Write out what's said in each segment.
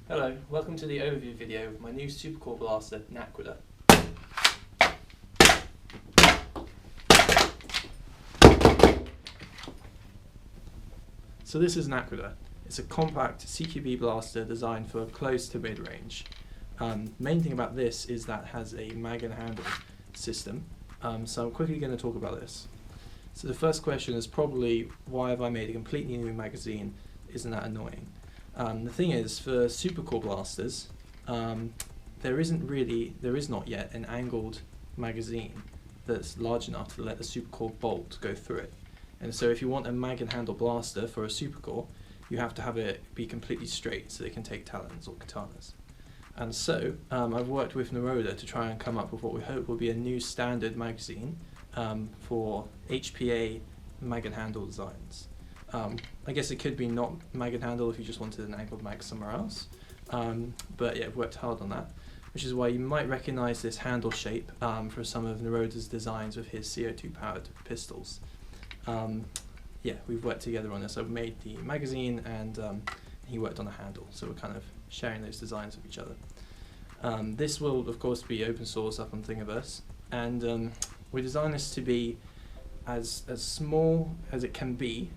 Hello, welcome to the overview video of my new Supercore blaster, Naquadah. So this is Naquadah. It's a compact CQB blaster designed for close to mid-range. Main thing about this is that it has a mag and handle system, so I'm quickly going to talk about this. So the first question is probably, why have I made a completely new magazine? Isn't that annoying? The thing is, for Supercore blasters, there is not yet an angled magazine that's large enough to let the Supercore bolt go through it. And so if you want a mag and handle blaster for a Supercore, you have to have it be completely straight so they can take talons or katanas. And so I've worked with Naquadah to try and come up with what we hope will be a new standard magazine for HPA mag and handle designs. I guess it could be not mag and handle if you just wanted an angled mag somewhere else. But yeah, I've worked hard on that, which is why you might recognize this handle shape for some of Naquadah's designs with his CO2 powered pistols. Yeah, we've worked together on this. I've made the magazine and he worked on the handle, so we're kind of sharing those designs with each other. This will of course be open source up on Thingiverse, and we designed this to be as small as it can be,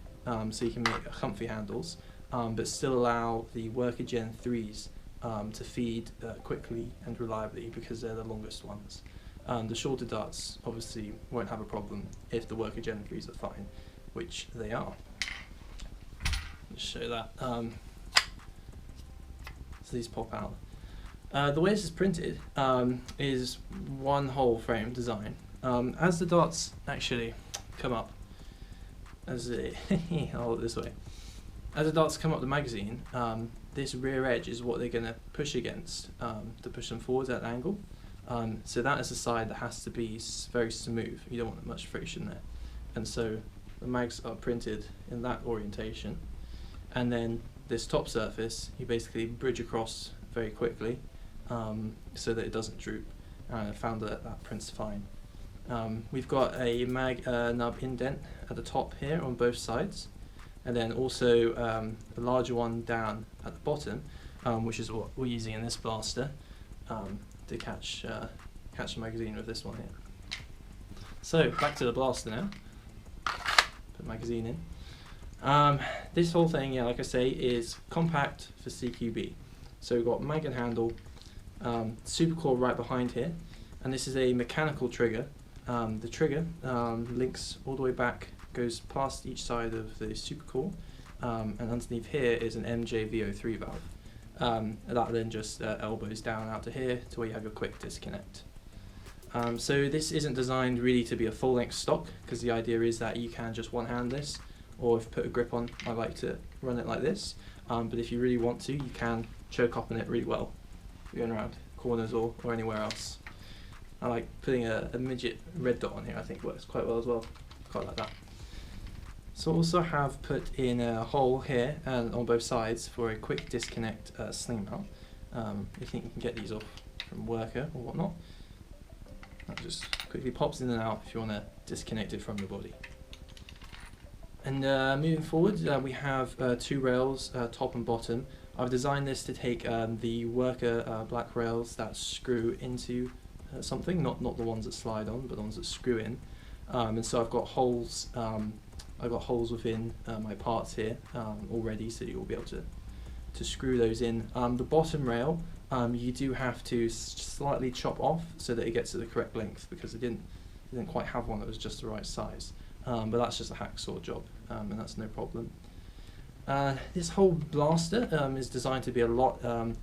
so you can make comfy handles, but still allow the worker Gen 3s to feed quickly and reliably because they're the longest ones. The shorter darts obviously won't have a problem if the worker Gen 3s are fine, which they are. Let's show that. So these pop out. The way this is printed is one whole frame design. As the darts actually come up, I'll hold it this way. As the darts come up the magazine, this rear edge is what they're going to push against to push them forwards at an angle. So that is the side that has to be very smooth. You don't want much friction there. And so the mags are printed in that orientation. And then this top surface, you basically bridge across very quickly so that it doesn't droop. And I found that that prints fine. We've got a mag nub indent at the top here on both sides, and then also a larger one down at the bottom, which is what we're using in this blaster to catch the magazine with this one here. So back to the blaster now. Put the magazine in. This whole thing, yeah, like I say, is compact for CQB. So we've got mag and handle, Supercore right behind here, and this is a mechanical trigger. The trigger links all the way back, goes past each side of the Supercore, and underneath here is an MJ-VO3 valve. That then just elbows down out to here to where you have your quick disconnect. So this isn't designed really to be a full-length stock, because the idea is that you can just one-hand this, or if you put a grip on, I like to run it like this, but if you really want to, you can choke up on it really well, going around corners or anywhere else. I like putting a midget red dot on here, I think works quite well as well. Quite like that. So also have put in a hole here and on both sides for a quick disconnect sling mount. You think you can get these off from worker or whatnot. That just quickly pops in and out if you want to disconnect it from the body. And moving forward, we have two rails, top and bottom. I've designed this to take the worker black rails that screw into something, not the ones that slide on, but the ones that screw in. And so I've got holes. I've got holes within my parts here already, so you'll be able to screw those in. The bottom rail, you do have to slightly chop off so that it gets to the correct length, because I didn't quite have one that was just the right size. But that's just a hacksaw job, and that's no problem. This whole blaster is designed to be a lot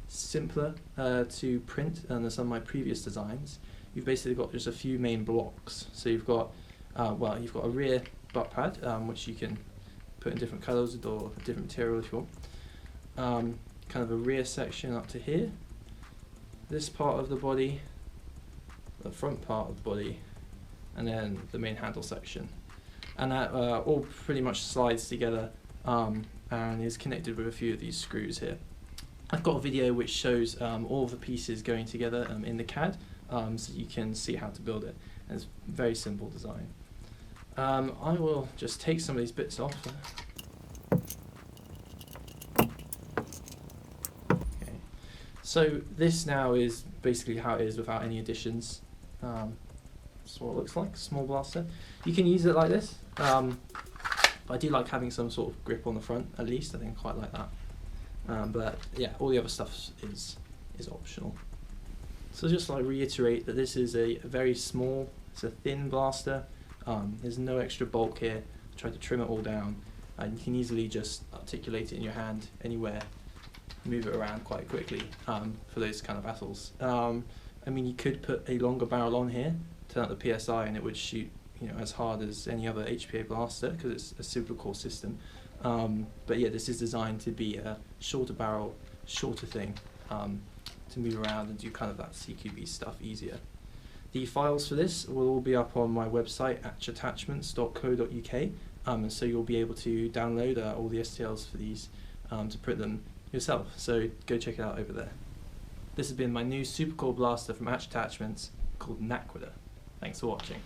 simpler to print than some of my previous designs. You've basically got just a few main blocks. So you've got you've got a rear butt pad, which you can put in different colours or different material if you want. Kind of a rear section up to here. This part of the body, the front part of the body, and then the main handle section. And that all pretty much slides together and is connected with a few of these screws here. I've got a video which shows all of the pieces going together in the CAD, so you can see how to build it. And it's a very simple design. I will just take some of these bits off. Okay. So this now is basically how it is without any additions. That's what it looks like, small blaster. You can use it like this, but I do like having some sort of grip on the front at least. I think I quite like that. But yeah, all the other stuff is optional. So just like reiterate that this is a very small, it's a thin blaster. There's no extra bulk here. I tried to trim it all down, and you can easily just articulate it in your hand anywhere, move it around quite quickly for those kind of battles. I mean, you could put a longer barrel on here, turn up the PSI, and it would shoot, you know, as hard as any other HPA blaster because it's a Supercore system. But yeah, this is designed to be a shorter barrel, shorter thing, to move around and do kind of that CQB stuff easier. The files for this will all be up on my website at attachments.co.uk, and so you'll be able to download all the STLs for these to print them yourself. So go check it out over there. This has been my new Supercore blaster from Attachments called Naquadah. Thanks for watching.